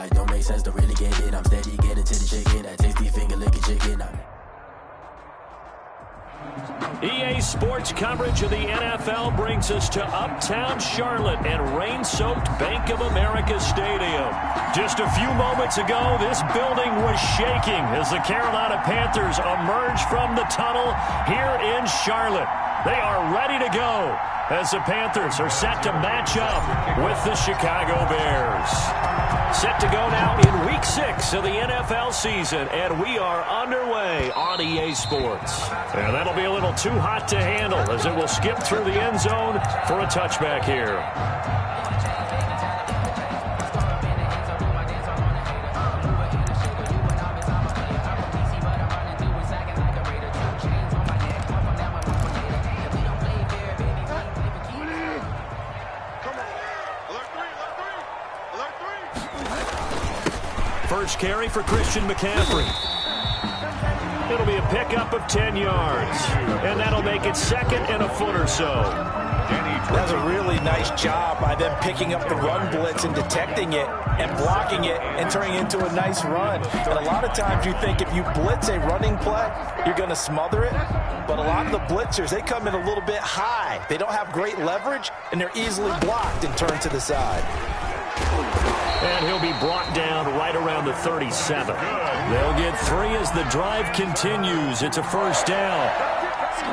It don't make sense to really get it. I'm steady getting to the chicken. That tasty finger licking chicken. EA Sports coverage of the NFL brings us to uptown Charlotte and rain-soaked Bank of America Stadium. Just a few moments ago, this building was shaking as the Carolina Panthers emerged from the tunnel here in Charlotte. They are ready to go as the Panthers are set to match up with the Chicago Bears. Set to go now in Week 6 of the NFL season, and we are underway on EA Sports. And that'll be a little too hot to handle as it will skip through the end zone for a touchback here. First carry for Christian McCaffrey. It'll be a pickup of 10 yards, and that'll make it second and a foot or so. That's a really nice job by them picking up the run blitz and detecting it and blocking it and turning it into a nice run. And a lot of times you think if you blitz a running play, you're going to smother it. But a lot of the blitzers, they come in a little bit high. They don't have great leverage, and they're easily blocked and turned to the side. And he'll be brought down right around the 37. They'll get 3 as the drive continues. It's a first down.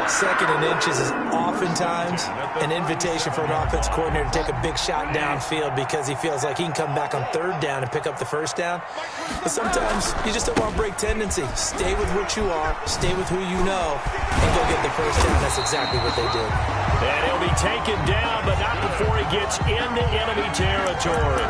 Second and inches is oftentimes an invitation for an offense coordinator to take a big shot downfield because he feels like he can come back on third down and pick up the first down. But sometimes you just don't want to break tendency. Stay with what you are, stay with who you know, and go get the first down. That's exactly what they did. And he'll be taken down, but not before he gets into enemy territory.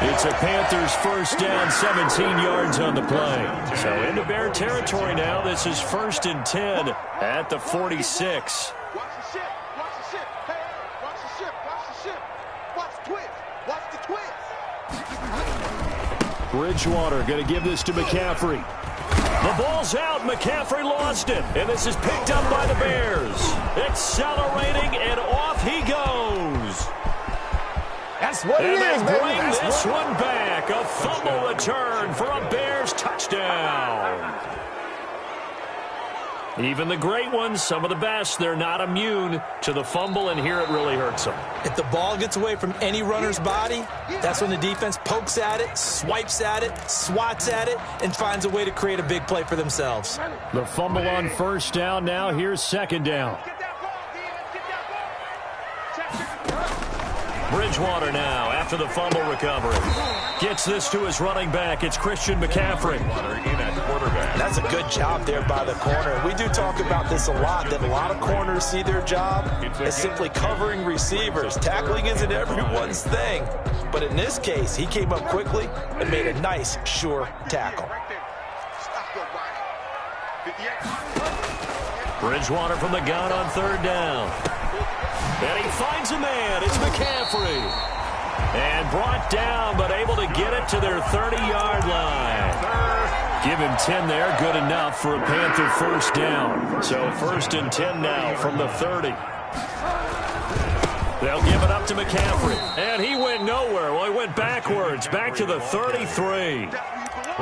It's a Panthers first down, 17 yards on the play. So into Bear territory now. This is 1st and 10 at the 46. Watch the ship. Watch the ship. Hey, watch the ship. Watch the ship. Watch the twist. Watch the twist. Bridgewater going to give this to McCaffrey. The ball's out. McCaffrey lost it. And this is picked up by the Bears. Accelerating, and off he goes. That's what it is, baby. And they bring this one back. A fumble return for a Bears touchdown. Even the great ones, some of the best, they're not immune to the fumble, and here it really hurts them. If the ball gets away from any runner's body, that's when the defense pokes at it, swipes at it, swats at it, and finds a way to create a big play for themselves. The fumble on first down now. Here's second down. Bridgewater now after the fumble recovery. Gets this to his running back. It's Christian McCaffrey. That's a good job there by the corner. We do talk about this a lot, that a lot of corners see their job as simply covering receivers. Tackling isn't everyone's thing. But in this case, he came up quickly and made a nice, sure tackle. Bridgewater from the gun on third down. And he finds a man. It's McCaffrey. And brought down, but able to get it to their 30-yard line. Give him 10 there. Good enough for a Panther first down. So 1st and 10 now from the 30. They'll give it up to McCaffrey. And he went nowhere. Well, he went backwards. Back to the 33.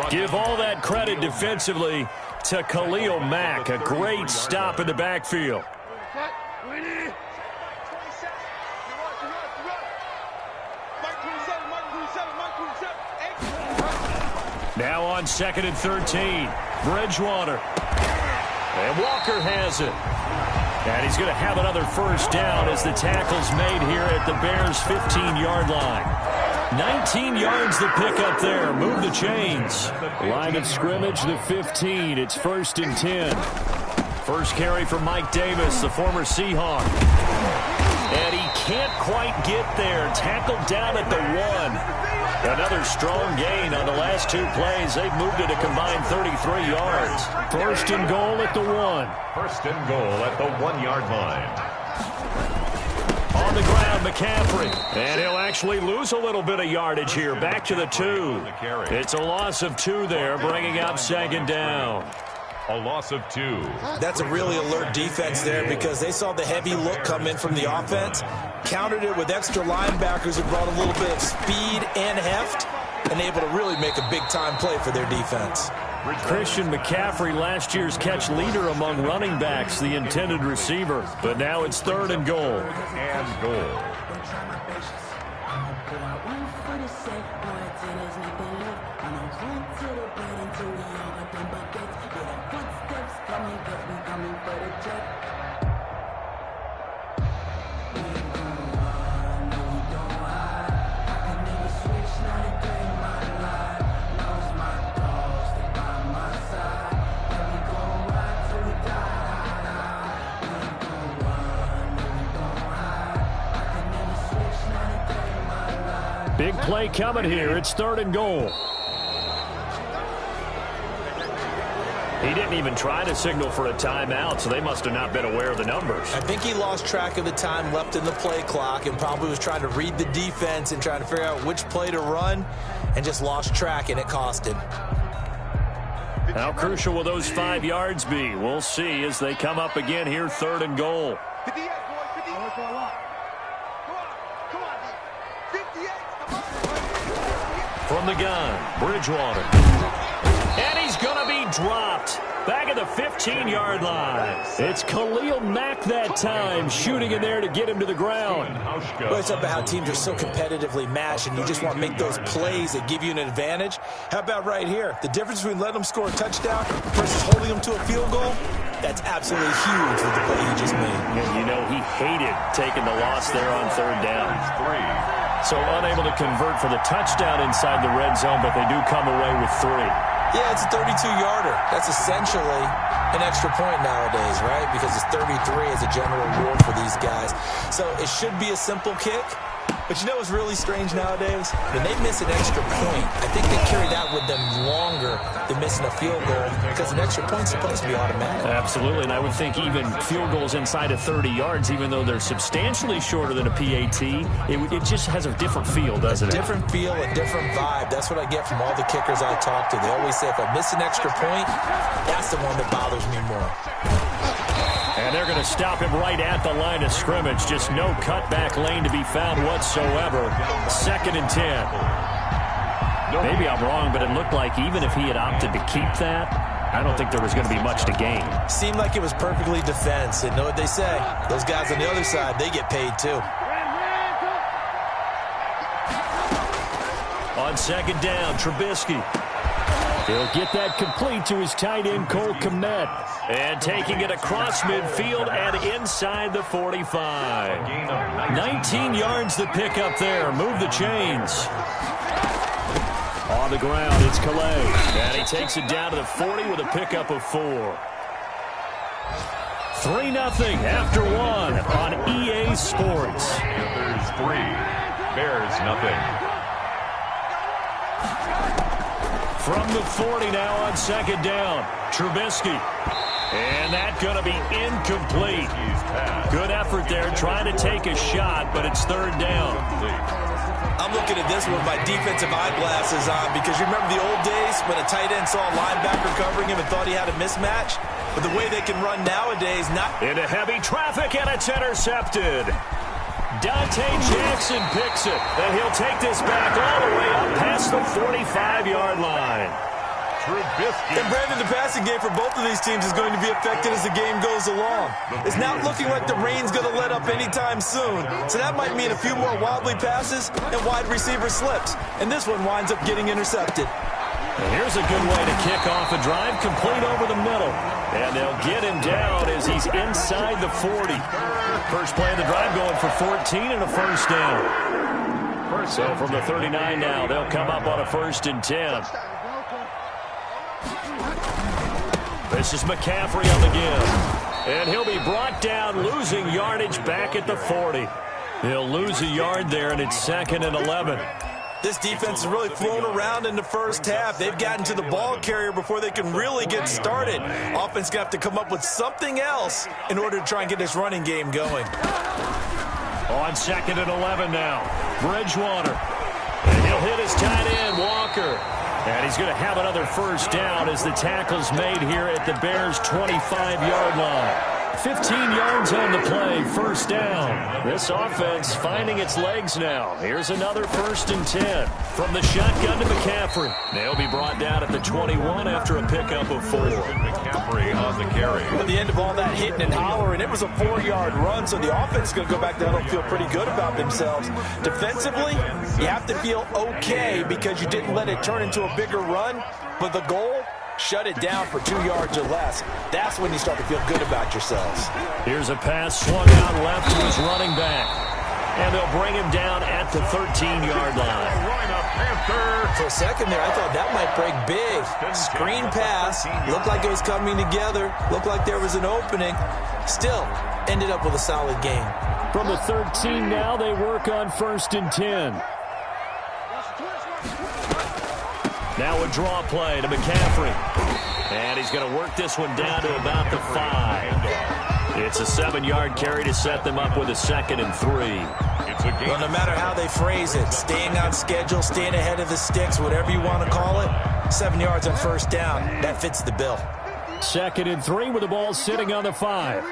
Give all that credit defensively to Khalil Mack. A great stop in the backfield. Now on 2nd and 13, Bridgewater. And Walker has it. And he's going to have another first down as the tackle's made here at the Bears' 15-yard line. 19 yards the pickup there. Move the chains. Line of scrimmage, the 15. It's 1st and 10. First carry for Mike Davis, the former Seahawk. And he can't quite get there. Tackled down at the 1. Another strong gain on the last 2 plays. They've moved it a combined 33 yards. 1st and goal at the 1. 1st and goal at the 1-yard line. On the ground, McCaffrey. And he'll actually lose a little bit of yardage here. Back to the 2. It's a loss of 2 there, bringing up 2nd down. A loss of 2. That's a really alert defense there because they saw the heavy look come in from the offense, countered it with extra linebackers who brought a little bit of speed and heft, and able to really make a big-time play for their defense. Christian McCaffrey, last year's catch leader among running backs, the intended receiver. But now it's 3rd and goal. And goal. Big play coming here. It's 3rd and goal. He didn't even try to signal for a timeout, so they must have not been aware of the numbers. I think he lost track of the time left in the play clock and probably was trying to read the defense and trying to figure out which play to run and just lost track, and it cost him. How crucial will those 5 yards be? We'll see as they come up again here, 3rd and goal. 58, boys, 58. Come on. Come on. 58. Come on. From the gun, Bridgewater. And he's going to be dropped back at the 15-yard line. It's Khalil Mack that time, shooting in there to get him to the ground. Well, it's about how teams are so competitively matched, and you just want to make those plays that give you an advantage. How about right here? The difference between letting them score a touchdown versus holding them to a field goal, that's absolutely huge with the play he just made. And you know he hated taking the loss there on 3rd down. So unable to convert for the touchdown inside the red zone, but they do come away with 3. Yeah, it's a 32-yarder. That's essentially an extra point nowadays, right? Because it's 33 as a general rule for these guys. So it should be a simple kick. But you know what's really strange nowadays? When they miss an extra point, I think they carry that with them longer than missing a field goal because an extra point's supposed to be automatic. Absolutely, and I would think even field goals inside of 30 yards, even though they're substantially shorter than a PAT, it just has a different feel, doesn't it? Different feel, a different vibe. That's what I get from all the kickers I talk to. They always say if I miss an extra point, that's the one that bothers me more. And they're going to stop him right at the line of scrimmage. Just no cutback lane to be found whatsoever. 2nd and 10. Maybe I'm wrong, but it looked like even if he had opted to keep that, I don't think there was going to be much to gain. Seemed like it was perfectly defense. And know what they say? Those guys on the other side, they get paid too. On 2nd down, Trubisky. He'll get that complete to his tight end, Cole Kmet. And taking it across midfield and inside the 45. 19 yards to pick up there. Move the chains. On the ground, it's Calais. And he takes it down to the 40 with a pickup of 4. 3-0 after 1 on EA Sports. Panthers 3, Bears nothing. From the 40 now on 2nd down, Trubisky. And that's going to be incomplete. Good effort there, trying to take a shot, but it's 3rd down. I'm looking at this with my defensive eyeglasses on because you remember the old days when a tight end saw a linebacker covering him and thought he had a mismatch? But the way they can run nowadays, not... Into heavy traffic, and it's intercepted. Dante Jackson picks it, and he'll take this back all the way up past the 45-yard line. Trubisky. And Brandon, the passing game for both of these teams is going to be affected as the game goes along. It's not looking like the rain's going to let up anytime soon. So that might mean a few more wobbly passes and wide receiver slips. And this one winds up getting intercepted. And here's a good way to kick off a drive, complete over the middle. And they'll get him down as he's inside the 40. First play of the drive going for 14 and a 1st down. So from the 39 now, they'll come up on a 1st and 10. This is McCaffrey on the give. And he'll be brought down, losing yardage back at the 40. He'll lose a yard there, and it's 2nd and 11. This defense has really flown around in the first half. They've gotten to the ball carrier before they can really get started. Offense going to have to come up with something else in order to try and get this running game going. On 2nd and 11 now, Bridgewater. And he'll hit his tight end, Walker. And he's going to have another 1st down as the tackle's made here at the Bears' 25-yard line. 15 yards on the play, first down. This offense finding its legs now. Here's another 1st and 10. From the shotgun to McCaffrey. They'll be brought down at the 21 after a pickup of 4. McCaffrey on the carry. At the end of all that hitting and hollering, it was a 4-yard run, so the offense is going to go back down and feel pretty good about themselves. Defensively, you have to feel okay because you didn't let it turn into a bigger run, but the goal, shut it down for 2 yards or less. That's when you start to feel good about yourselves. Here's a pass swung out left to his running back. And they'll bring him down at the 13-yard line. For a second there, I thought that might break big. Screen pass. Looked like it was coming together. Looked like there was an opening. Still, ended up with a solid game. From the 13 now, they work on 1st and 10. Now a draw play to McCaffrey. And he's going to work this one down to about the 5. It's a 7-yard carry to set them up with a 2nd and 3. Well, no matter how they phrase it, staying on schedule, staying ahead of the sticks, whatever you want to call it, 7 yards on 1st down, that fits the bill. 2nd and 3 with the ball sitting on the 5.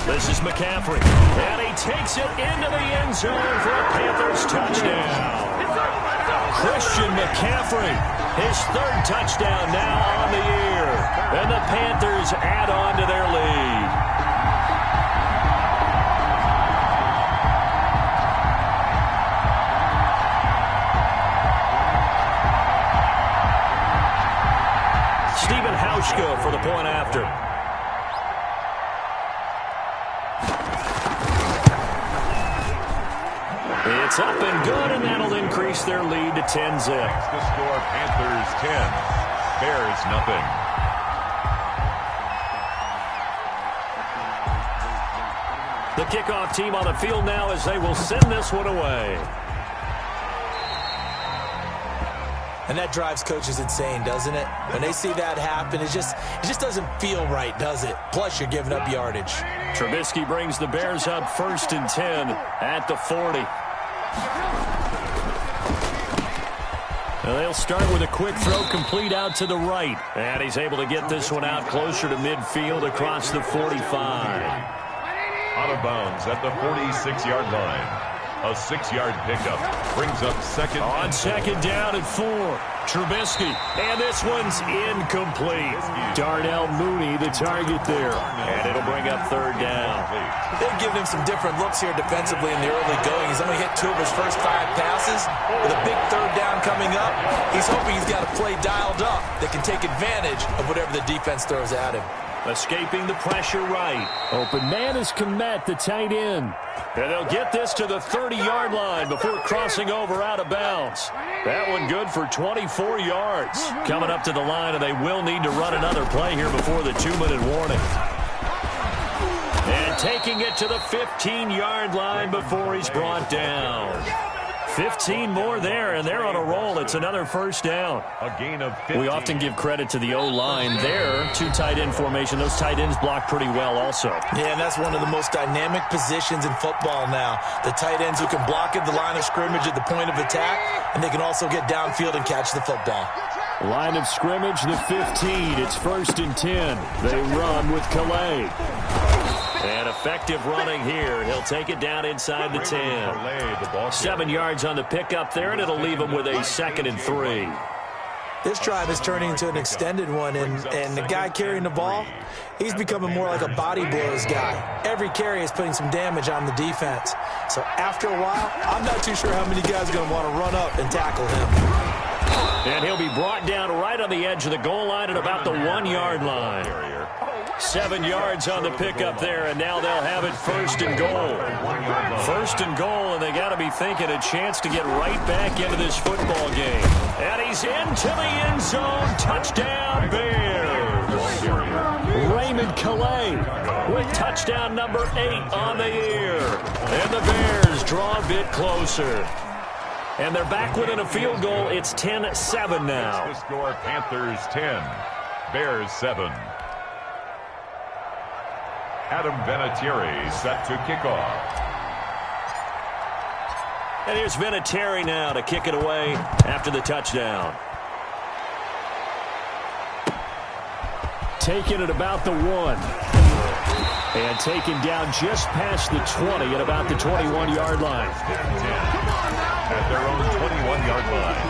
This is McCaffrey, and he takes it into the end zone for a Panthers touchdown. Christian McCaffrey, his 3rd touchdown now on the year, and the Panthers add on to their lead. Stephen Hauschka for the point after. It's up and good, and that'll increase their lead to 10-zip. The score, Panthers 10, Bears nothing. The kickoff team on the field now as they will send this one away. And that drives coaches insane, doesn't it? When they see that happen, it just doesn't feel right, does it? Plus, you're giving up yardage. Trubisky brings the Bears up 1st and 10 at the 40. Now they'll start with a quick throw complete out to the right. And he's able to get this one out closer to midfield across the 45. Out of bounds at the 46-yard line. A 6-yard pickup brings up 2nd. On 2nd down at 4. Trubisky. And this one's incomplete. Darnell Mooney the target there. And it'll bring up 3rd down. They've given him some different looks here defensively in the early going. He's only hit 2 of his first 5 passes. With a big 3rd down coming up, he's hoping he's got a play dialed up that can take advantage of whatever the defense throws at him. Escaping the pressure right. Open man is Kmet, the tight end. And they'll get this to the 30-yard line before crossing over out of bounds. That one good for 24 yards. Coming up to the line, and they will need to run another play here before the 2-minute warning. And taking it to the 15-yard line before he's brought down. 15 more there, and they're on a roll. It's another 1st down. A gain of 15. We often give credit to the O-line there. 2 tight end formation. Those tight ends block pretty well also. Yeah, and that's one of the most dynamic positions in football now. The tight ends who can block at the line of scrimmage at the point of attack, and they can also get downfield and catch the football. Line of scrimmage, the 15. It's 1st and 10. They run with Calais. And effective running here. He'll take it down inside the 10. 7 yards on the pickup there, and it'll leave him with a 2nd and 3. This drive is turning into an extended one, and the guy carrying the ball, he's becoming more like a body blows guy. Every carry is putting some damage on the defense. So after a while, I'm not too sure how many guys are going to want to run up and tackle him. And he'll be brought down right on the edge of the goal line at about the 1-yard line. 7 yards on the pickup there, and now they'll have it 1st and goal. 1st and goal, and they got to be thinking a chance to get right back into this football game. And he's into the end zone. Touchdown, Bears. Raymond Calais with touchdown number 8 on the year. And the Bears draw a bit closer. And they're back within a field goal. It's 10-7 now. The score, Panthers 10, Bears 7. Adam Vinatieri set to kick off. And here's Vinatieri now to kick it away after the touchdown. taken at about the 1. And taken down just past the 20 at about the 21-yard line. At their own 21-yard line.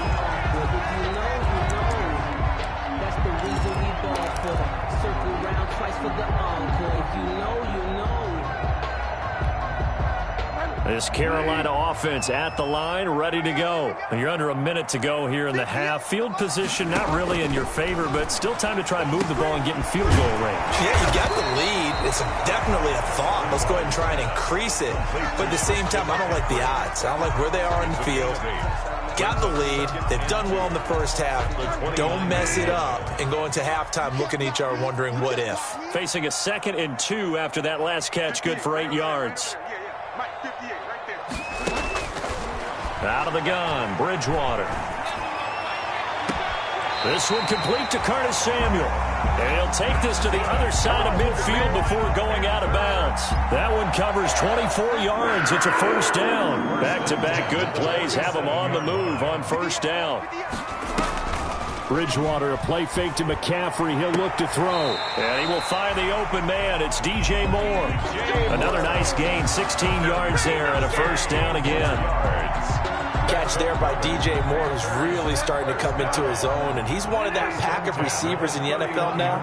That's the reason we ball for. Circle round twice for the encore. If you know, you know. This Carolina offense at the line, ready to go. And you're under a minute to go here in the half. Field position not really in your favor, but still time to try and move the ball and get in field goal range. Yeah, you got the lead. It's definitely a thought. Let's go ahead and try and increase it. But at the same time, I don't like the odds. I don't like where they are in the field. Got the lead. They've done well in the first half. Don't mess it up and go into halftime looking at each other wondering what if. Facing a 2nd and 2 after that last catch, good for 8 yards. Out of the gun, Bridgewater. This one complete to Curtis Samuel. And he'll take this to the other side of midfield before going out of bounds. That one covers 24 yards. It's a first down. Back-to-back good plays have him on the move on first down. Bridgewater, a play fake to McCaffrey. He'll look to throw. And he will find the open man. It's DJ Moore. Another nice gain, 16 yards there, and a first down again. Catch there by DJ Moore, who's really starting to come into his own, and he's one of that pack of receivers in the NFL now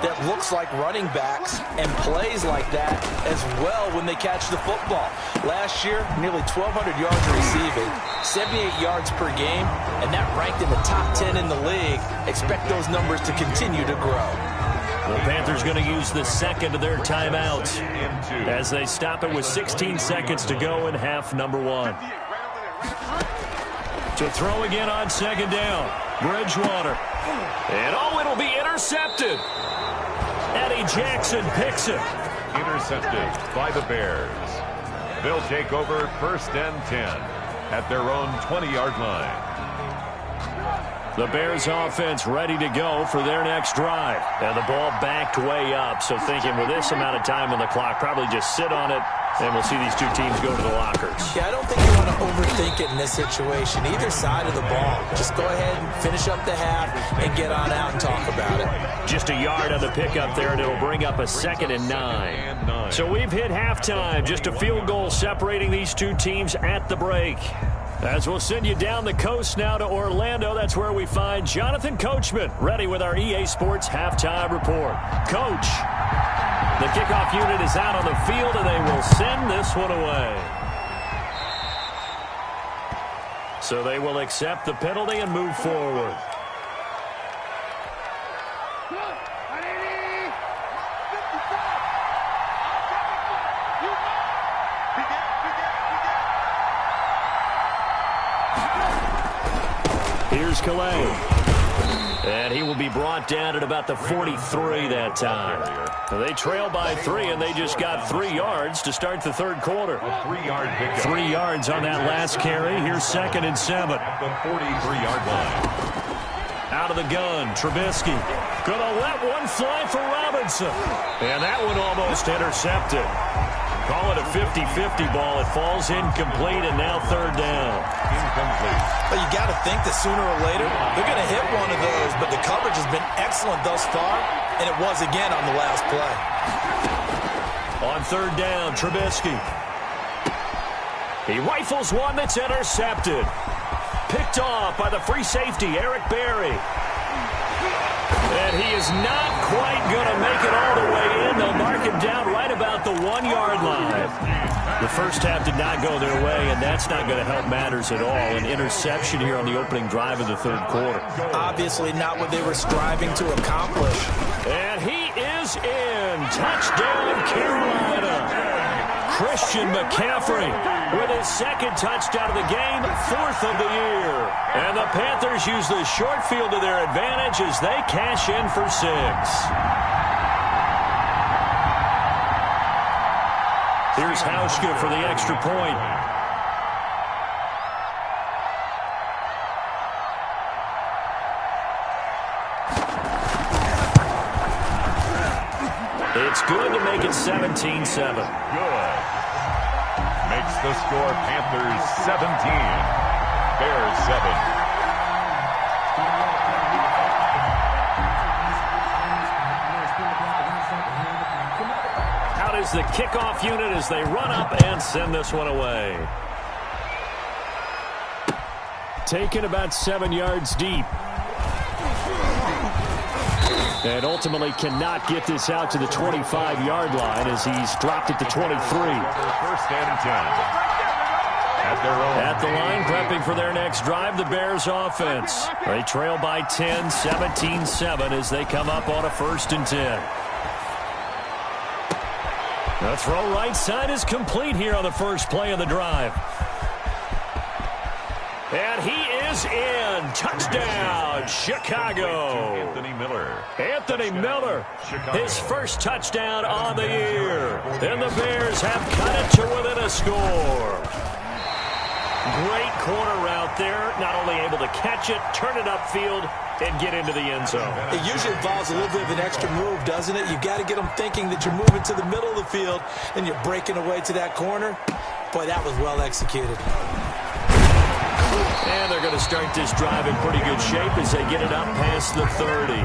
that looks like running backs and plays like that as well when they catch the football. Last year, nearly 1,200 yards receiving, 78 yards per game, and that ranked in the top 10 in the league. Expect those numbers to continue to grow. The Panthers going to use the second of their timeouts as they stop it with 16 seconds to go in half number 1. To throw again on second down. Bridgewater. And it'll be intercepted. Eddie Jackson picks it. Intercepted by the Bears. They'll take over 1st and 10 at their own 20-yard line. The Bears offense ready to go for their next drive. And the ball backed way up, so thinking with this amount of time on the clock, probably just sit on it, and we'll see these two teams go to the lockers. Yeah, I don't think you want to overthink it in this situation. Either side of the ball. Just go ahead and finish up the half and get on out and talk about it. Just a yard on the pickup there, and it'll bring up a 2nd and 9. So we've hit halftime. Just a field goal separating these two teams at the break. As we'll send you down the coast now to Orlando, that's where we find Jonathan Coachman, ready with our EA Sports Halftime Report. Coach, the kickoff unit is out on the field, and they will send this one away. So they will accept the penalty and move forward. Here's Calais. And he will be brought down at about the 43 that time. They trail by 3, and they just got 3 yards to start the third quarter. 3-yard pickup. 3 yards on that last carry. Here's 2nd and 7. At the 43-yard line. Out of the gun, Trubisky. Gonna let one fly for Robinson. And that one almost intercepted. Call it a 50-50 ball. It falls incomplete, and now third down. Incomplete. But you got to think that sooner or later, they're going to hit one of those, but the coverage has been excellent thus far, and it was again on the last play. On third down, Trubisky. He rifles one that's intercepted. Picked off by the free safety, Eric Berry. And he is not quite going to make it all the way in. They'll mark him down right about the 1-yard line. The first half did not go their way, and that's not going to help matters at all. An interception here on the opening drive of the third quarter. Obviously not what they were striving to accomplish. And he is in. Touchdown, Carolina. Christian McCaffrey with his 2nd touchdown of the game, 4th of the year. And the Panthers use the short field to their advantage as they cash in for 6. Here's Hauschka for the extra point. It's good to make it 17-7. Good. Makes the score Panthers 17. Bears 7. is the kickoff unit as they run up and send this one away. Taken about 7 yards deep. And ultimately cannot get this out to the 25-yard line as he's dropped it to 23. First and 10. At the line, prepping for their next drive, the Bears offense. They trail by 10, 17-7 as they come up on a 1st and 10. The throw right side is complete here on the first play of the drive. And he is in. Touchdown, Chicago. Anthony Miller, his first touchdown on the year. And the Bears have cut it to within a score. Great corner route there. Not only able to catch it, turn it upfield, and get into the end zone. It usually involves a little bit of an extra move, doesn't it? You've got to get them thinking that you're moving to the middle of the field and you're breaking away to that corner. Boy, that was well executed. And they're going to start this drive in pretty good shape as they get it up past the 30.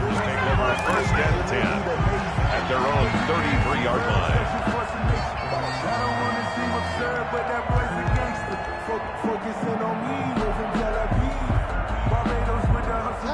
First and 10 at their own 33-yard line.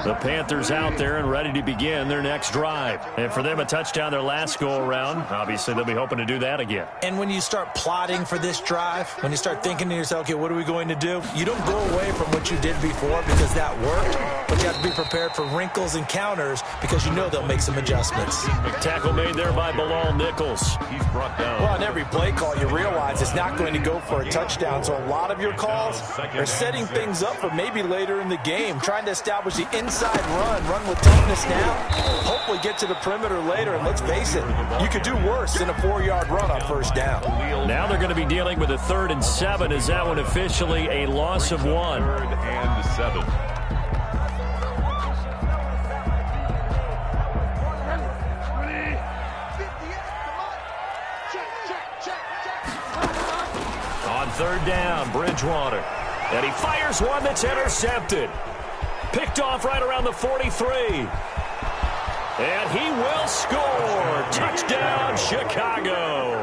The Panthers out there and ready to begin their next drive. And for them, a touchdown their last go-around. Obviously, they'll be hoping to do that again. And when you start plotting for this drive, when you start thinking to yourself, okay, what are we going to do? You don't go away from what you did before because that worked, but you have to be prepared for wrinkles and counters because you know they'll make some adjustments. Tackle made there by Bilal Nichols. He's brought down. Well, on every play call, you realize it's not going to go for a touchdown, so a lot of your calls are setting things up for maybe later in the game, trying to establish the inside run with toughness now, hopefully get to the perimeter later, and let's face it, you could do worse than a 4-yard run on first down. Now they're going to be dealing with a 3rd and 7. Is that one officially a loss of 1? 3rd and 7. On 3rd down, Bridgewater. And he fires one that's intercepted. Picked off right around the 43. And he will score. Touchdown, Chicago.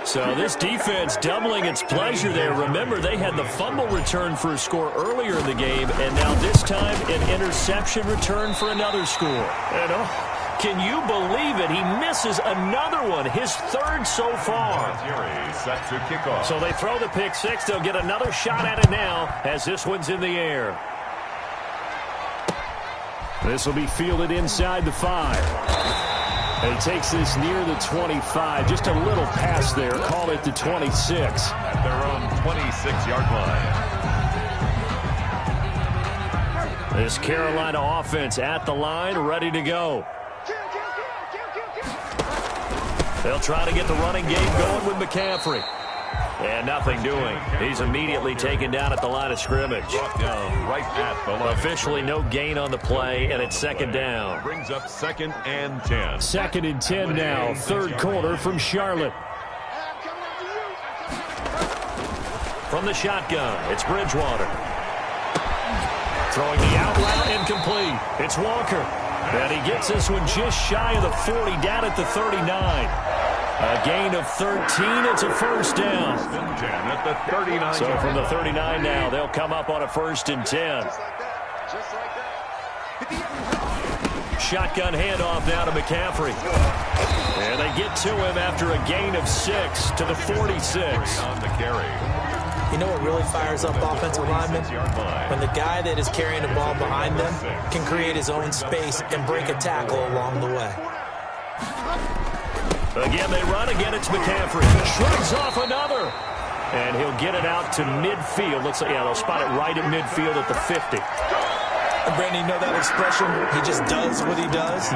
So this defense doubling its pleasure there. Remember, they had the fumble return for a score earlier in the game, and now this time an interception return for another score. And can you believe it? He misses another one, his 3rd so far. Set to kick off. So they throw the pick 6. They'll get another shot at it now as this one's in the air. This will be fielded inside the 5. And he takes this near the 25. Just a little pass there. Call it the 26. At their own 26-yard line. This Carolina offense at the line, ready to go. They'll try to get the running game going with McCaffrey. And nothing doing. He's immediately taken down at the line of scrimmage. Right at the line. Officially no gain on the play, and it's 2nd down. Brings up 2nd and 10. 2nd and 10 now. 3rd quarter from Charlotte. From the shotgun, it's Bridgewater. Throwing the out route incomplete. It's Walker. And he gets this one just shy of the 40, down at the 39. A gain of 13. It's a 1st down. At the 39. So from the 39 now, they'll come up on a 1st and 10. Shotgun handoff now to McCaffrey. And they get to him after a gain of 6 to the 46. On the carry. You know what really fires up offensive linemen? When the guy that is carrying the ball behind them can create his own space and break a tackle along the way. Again, they run. Again, it's McCaffrey. Shrugs off another. And he'll get it out to midfield. Looks like, yeah, they'll spot it right at midfield at the 50. Brandon, you know that expression? He just does what he does.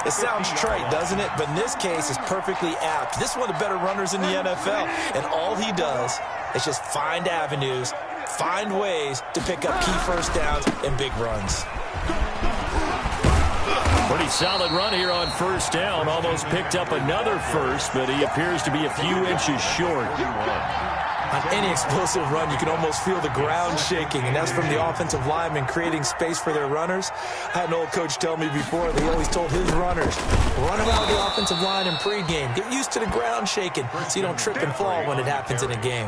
It sounds trite, doesn't it? But in this case, it's perfectly apt. This is one of the better runners in the NFL. And all he does is just find avenues, find ways to pick up key first downs and big runs. Pretty solid run here on 1st down. Almost picked up another first, but he appears to be a few inches short. On any explosive run, you can almost feel the ground shaking, and that's from the offensive linemen creating space for their runners. I had an old coach tell me before, they always told his runners, run around the offensive line in pregame. Get used to the ground shaking so you don't trip and fall when it happens in a game.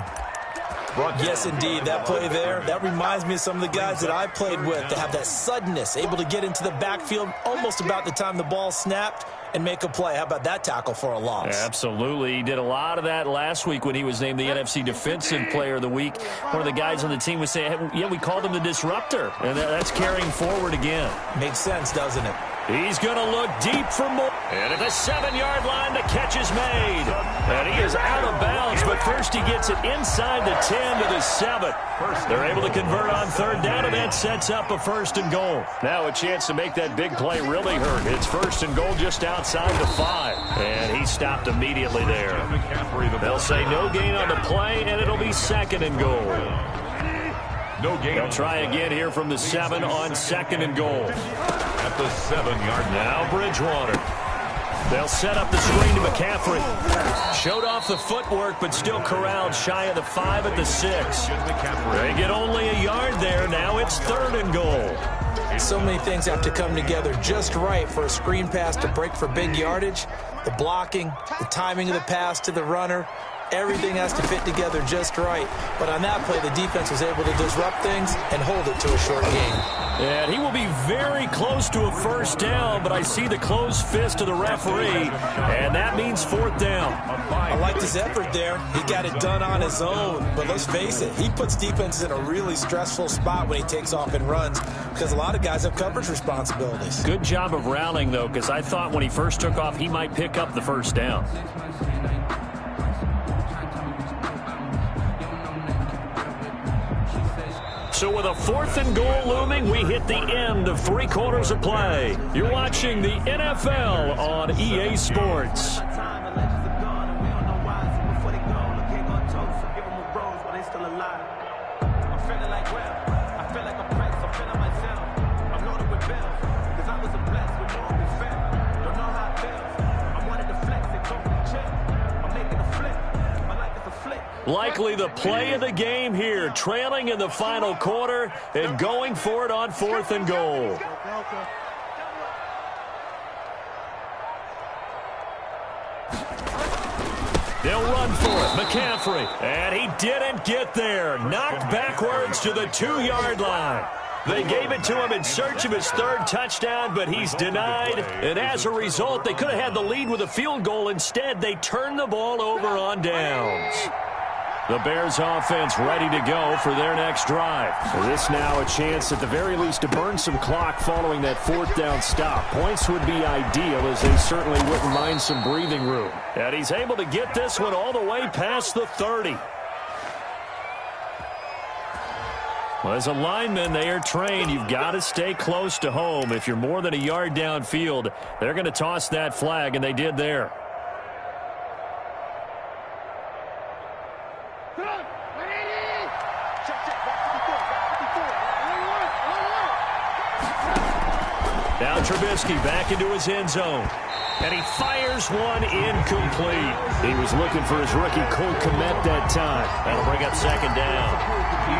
Yes, indeed. That play there, that reminds me of some of the guys that I played with that have that suddenness, able to get into the backfield almost about the time the ball snapped and make a play. How about that tackle for a loss? Absolutely. He did a lot of that last week when he was named the NFC Defensive Player of the Week. One of the guys on the team was saying, hey, yeah, we called him the disruptor. And that's carrying forward again. Makes sense, doesn't it? He's going to look deep for more. And at the 7-yard line, the catch is made. And he is out of bounds, but first he gets it inside the 10 to the 7. They're able to convert on third down, and that sets up a 1st and goal. Now a chance to make that big play really hurt. It's 1st and goal just outside the 5. And he stopped immediately there. They'll say no gain on the play, and it'll be 2nd and goal. No gain. They'll try again here from the 7 on 2nd and goal. At the 7-yard line. Now Bridgewater. They'll set up the screen to McCaffrey. Showed off the footwork, but still corralled shy of the 5 at the 6. They get only a yard there. Now it's 3rd and goal. So many things have to come together just right for a screen pass to break for big yardage. The blocking, the timing of the pass to the runner, everything has to fit together just right. But on that play, the defense was able to disrupt things and hold it to a short game. And he will be very close to a 1st down, but I see the closed fist of the referee, and that means 4th down. I liked his effort there. He got it done on his own. But let's face it, he puts defenses in a really stressful spot when he takes off and runs because a lot of guys have coverage responsibilities. Good job of rallying, though, because I thought when he first took off, he might pick up the 1st down. So with a 4th and goal looming, we hit the end of 3 quarters of play. You're watching the NFL on EA Sports. Likely the play of the game here, trailing in the final quarter and going for it on 4th and goal. They'll run for it, McCaffrey, and he didn't get there. Knocked backwards to the 2-yard line. They gave it to him in search of his 3rd touchdown, but he's denied. And as a result, they could have had the lead with a field goal. Instead, they turned the ball over on downs. The Bears offense ready to go for their next drive. This now a chance at the very least to burn some clock following that 4th down stop. Points would be ideal as they certainly wouldn't mind some breathing room. And he's able to get this one all the way past the 30. Well, as a lineman, they are trained. You've got to stay close to home. If you're more than a yard downfield, they're going to toss that flag, and they did there. Now Trubisky back into his end zone. And he fires one incomplete. He was looking for his rookie Cole Kmet that time. That'll bring up 2nd down.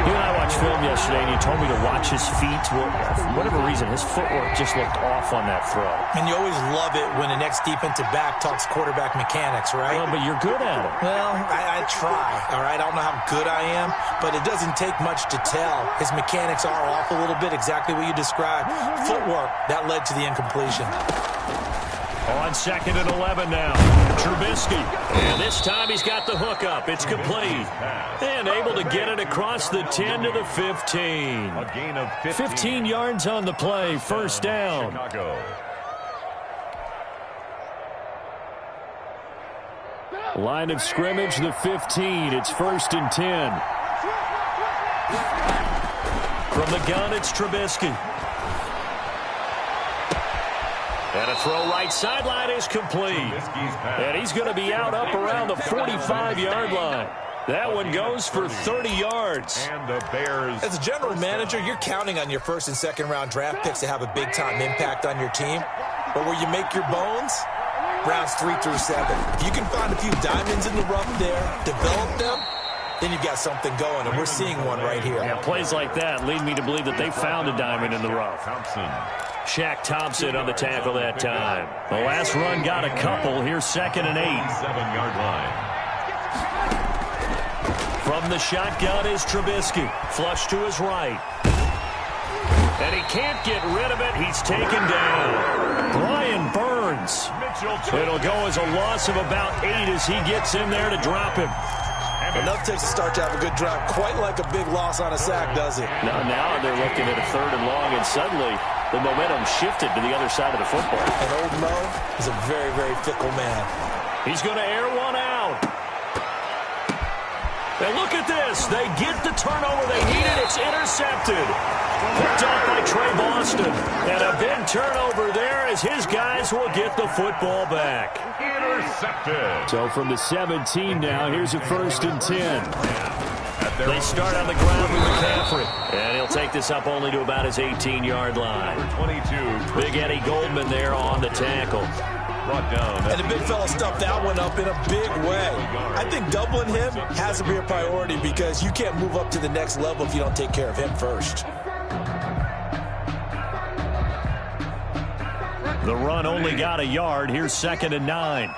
You and I watched film yesterday, and you told me to watch his feet. For whatever reason, his footwork just looked off on that throw. And you always love it when the next defensive back talks quarterback mechanics, right? Well, but you're good at it. Well, I try, all right? I don't know how good I am, but it doesn't take much to tell. His mechanics are off a little bit, exactly what you described. Footwork, that led to the incompletion. On 2nd and 11 now. Trubisky. And this time he's got the hook up. It's complete. And able to get it across the 10 to the 15. A gain of 15 yards on the play. 1st down. Chicago. Line of scrimmage, the 15. It's 1st and 10. From the gun, it's Trubisky. And a throw right sideline is complete. And he's going to be out up around the 45-yard line. That one goes for 30 yards. And the Bears. As a general manager, you're counting on your 1st and 2nd round draft picks to have a big-time impact on your team. But where you make your bones, rounds 3 through 7. If you can find a few diamonds in the rough there, develop them, then you've got something going, and we're seeing one right here. Yeah, plays like that lead me to believe that they found a diamond in the rough. Shaq Thompson on the tackle that time. The last run got a couple. Here's 2nd and 8. 7-yard line. From the shotgun is Trubisky. Flush to his right. And he can't get rid of it. He's taken down. Brian Burns. It'll go as a loss of about 8 as he gets in there to drop him. Enough takes to start to have a good drive. Quite like a big loss on a sack, does it? Now they're looking at a 3rd and long, and suddenly the momentum shifted to the other side of the football. And old Mo is a very, very fickle man. He's going to air one out. And look at this. They get the turnover they needed. It's intercepted. Picked off by Trey Boston. And a big turnover there as his guys will get the football back. Intercepted. So from the 17 now, here's a 1st and 10. They start on the ground with McCaffrey. And he'll take this up only to about his 18-yard line. 22. Big Eddie Goldman there on the tackle. Brought down. And the big fella stuffed that one up in a big way. I think doubling him has to be a priority because you can't move up to the next level if you don't take care of him first. The run only got a yard. Here's 2nd and 9.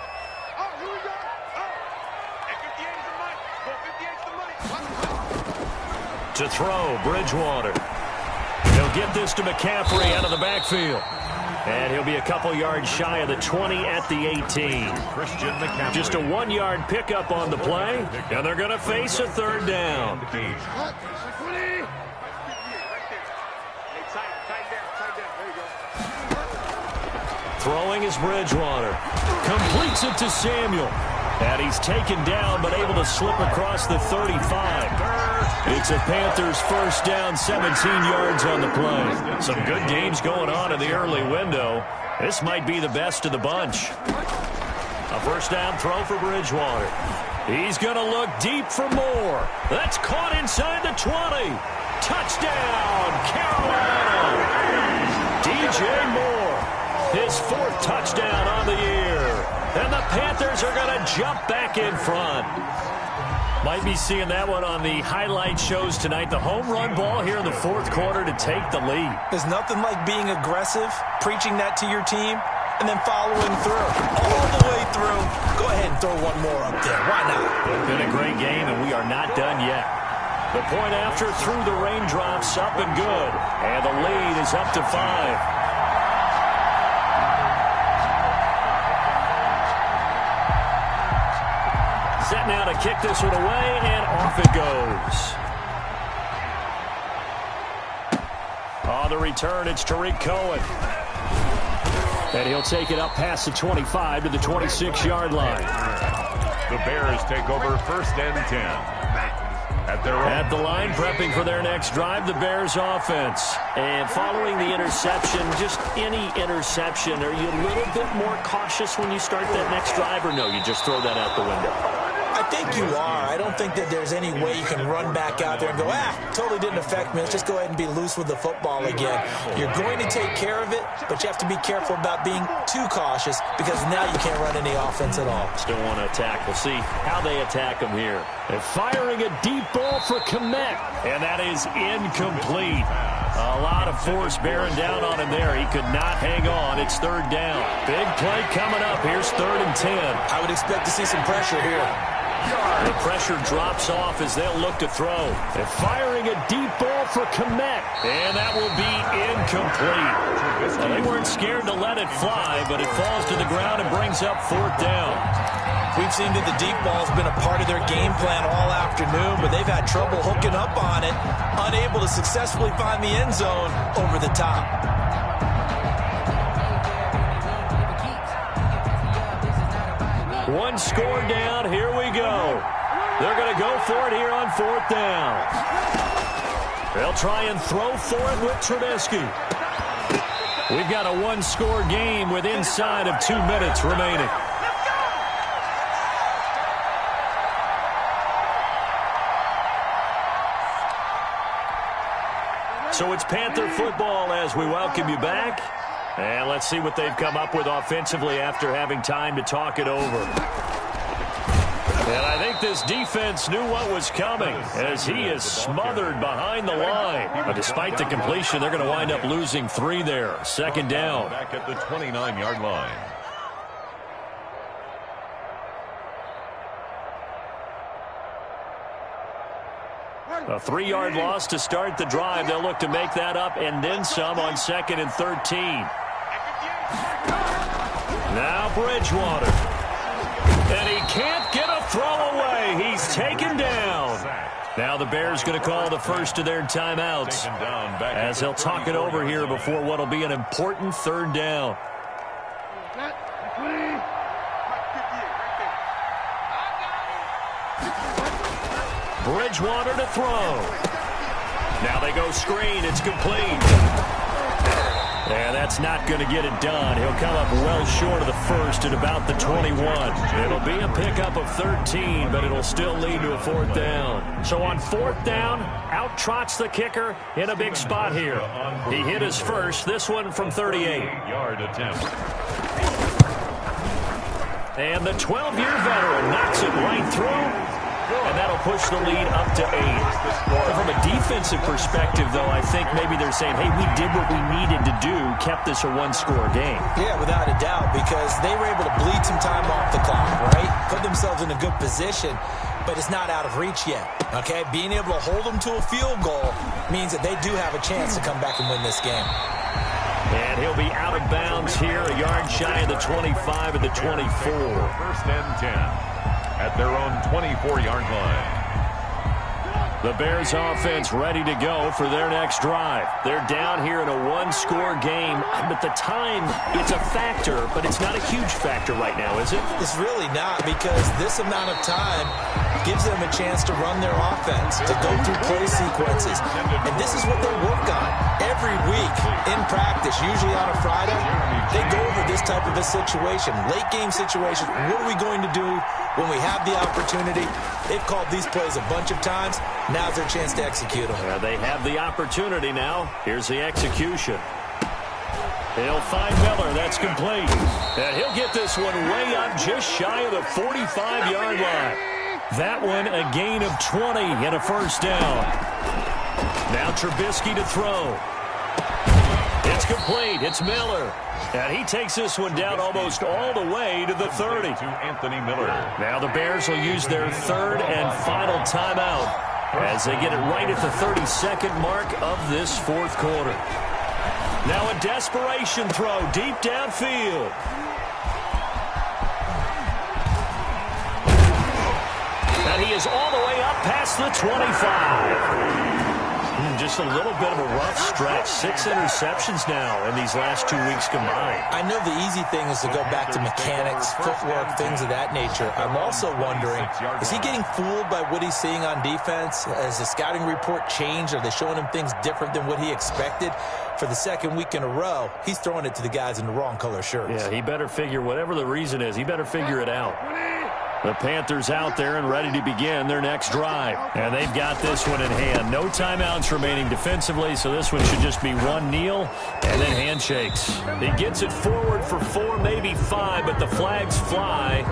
To throw, Bridgewater. He'll get this to McCaffrey out of the backfield. And he'll be a couple yards shy of the 20 at the 18. Christian McCaffrey. Just a 1-yard pickup on the play, and they're going to face a 3rd down. Throwing is Bridgewater. Completes it to Samuel. And he's taken down, but able to slip across the 35. It's a Panthers 1st down, 17 yards on the play. Some good games going on in the early window. This might be the best of the bunch. A 1st down throw for Bridgewater. He's going to look deep for more. That's caught inside the 20. Touchdown, Carolina. DJ Moore, his 4th touchdown on the year. And the Panthers are going to jump back in front. Might be seeing that one on the highlight shows tonight. The home run ball here in the 4th quarter to take the lead. There's nothing like being aggressive, preaching that to your team, and then following through. All the way through. Go ahead and throw one more up there. Why not? It's been a great game, and we are not done yet. The point after through the raindrops, up and good. And the lead is up to 5. Set now to kick this one away, and off it goes. On the return, it's Tariq Cohen. And he'll take it up past the 25 to the 26-yard line. The Bears take over 1st and 10. At the line, prepping for their next drive, the Bears offense. And following the interception, just any interception, are you a little bit more cautious when you start that next drive, or no, you just throw that out the window? I think you are. I don't think that there's any way you can run back out there and go, totally didn't affect me. Let's just go ahead and be loose with the football again. You're going to take care of it, but you have to be careful about being too cautious because now you can't run any offense at all. Still want to attack. We'll see how they attack them here. They're firing a deep ball for Kmet, and that is incomplete. A lot of force bearing down on him there. He could not hang on. It's 3rd down. Big play coming up. Here's 3rd and 10. I would expect to see some pressure here. The pressure drops off as they'll look to throw. They're firing a deep ball for Kmet, and that will be incomplete. Well, they weren't scared to let it fly, but it falls to the ground and brings up 4th down. We've seen that the deep ball has been a part of their game plan all afternoon, but they've had trouble hooking up on it, unable to successfully find the end zone over the top. One score down. Here we go. They're going to go for it here on 4th down. They'll try and throw for it with Trubisky. We've got a 1-score game with inside of 2 minutes remaining. So it's Panther football as we welcome you back. And let's see what they've come up with offensively after having time to talk it over. And I think this defense knew what was coming as he is smothered behind the line. But despite the completion, they're going to wind up losing 3 there. Second down. Back at the 29-yard line. A 3-yard loss to start the drive. They'll look to make that up and then some on 2nd and 13. Now Bridgewater. And he can't get a throw away. He's taken down. Now the Bears going to call the first of their timeouts as he'll talk it over here before what will be an important 3rd down. Bridgewater to throw. Now they go screen. It's complete. And that's not going to get it done. He'll come up well short of the first at about the 21. It'll be a pickup of 13, but it'll still lead to a 4th down. So on 4th down, out trots the kicker in a big spot here. He hit his first, this one from 38-yard attempt. And the 12-year veteran knocks it right through. And that'll push the lead up to 8. From a defensive perspective, though, I think maybe they're saying, hey, we did what we needed to do, kept this a 1-score game. Yeah, without a doubt, because they were able to bleed some time off the clock, right? Put themselves in a good position, but it's not out of reach yet, okay? Being able to hold them to a field goal means that they do have a chance to come back and win this game. And he'll be out of bounds here, a yard shy of the 25 at the 24. 1st and 10. At their own 24-yard line. The Bears offense ready to go for their next drive. They're down here in a 1-score game, but the time, it's a factor, but it's not a huge factor right now, is it? It's really not, because this amount of time gives them a chance to run their offense, to go through play sequences. And this is what they work on every week in practice, usually on a Friday. They go over this type of a situation, late game situation. What are we going to do when we have the opportunity? They've called these plays a bunch of times. Now's their chance to execute them. Yeah, they have the opportunity now. Here's the execution. He'll find Miller. That's complete. And he'll get this one way up just shy of the 45-yard line. That one a gain of 20 and a 1st down. Now Trubisky to throw. It's complete. It's Miller. And he takes this one down almost all the way to the 30. To Anthony Miller. Now the Bears will use their 3rd and final timeout as they get it right at the 32nd mark of this 4th quarter. Now a desperation throw deep downfield. And he is all the way up past the 25. Just a little bit of a rough stretch. 6 interceptions now in these last 2 weeks combined. I know the easy thing is to go back to mechanics, footwork, things of that nature. I'm also wondering, is he getting fooled by what he's seeing on defense? Has the scouting report changed? Are they showing him things different than what he expected? For the 2nd week in a row, he's throwing it to the guys in the wrong color shirts. Yeah, he better figure, whatever the reason is, he better figure it out. The Panthers out there and ready to begin their next drive. And they've got this one in hand. No timeouts remaining defensively, so this one should just be one kneel and then handshakes. He gets it forward for 4, maybe 5, but the flags fly.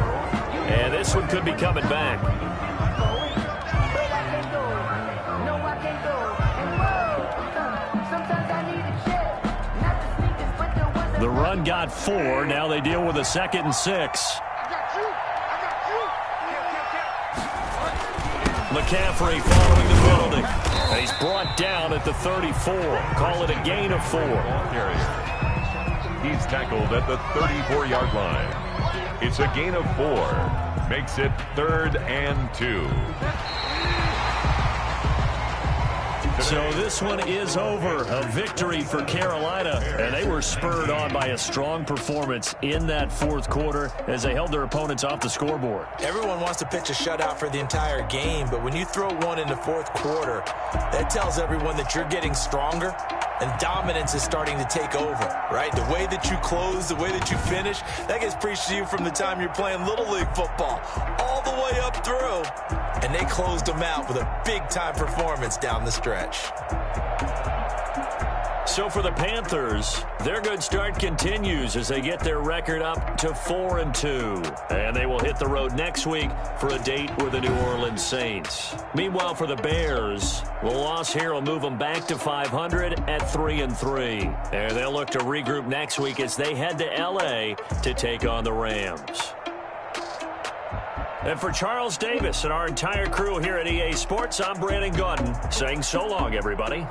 And this one could be coming back. The run got 4. Now they deal with a 2nd and 6. McCaffrey following the building. And he's brought down at the 34. Call it a gain of 4. He's tackled at the 34-yard line. It's a gain of 4. Makes it 3rd and 2. So this one is over. A victory for Carolina. And they were spurred on by a strong performance in that 4th quarter as they held their opponents off the scoreboard. Everyone wants to pitch a shutout for the entire game, but when you throw one in the 4th quarter, that tells everyone that you're getting stronger and dominance is starting to take over, right? The way that you close, the way that you finish, that gets preached to you from the time you're playing Little League football all the way up through. And they closed them out with a big-time performance down the stretch. So for the Panthers, their good start continues as they get their record up to 4-2. And they will hit the road next week for a date with the New Orleans Saints. Meanwhile, for the Bears, the loss here will move them back to 500 at 3-3. And they'll look to regroup next week as they head to L.A. to take on the Rams. And for Charles Davis and our entire crew here at EA Sports, I'm Brandon Gaudin saying so long, everybody.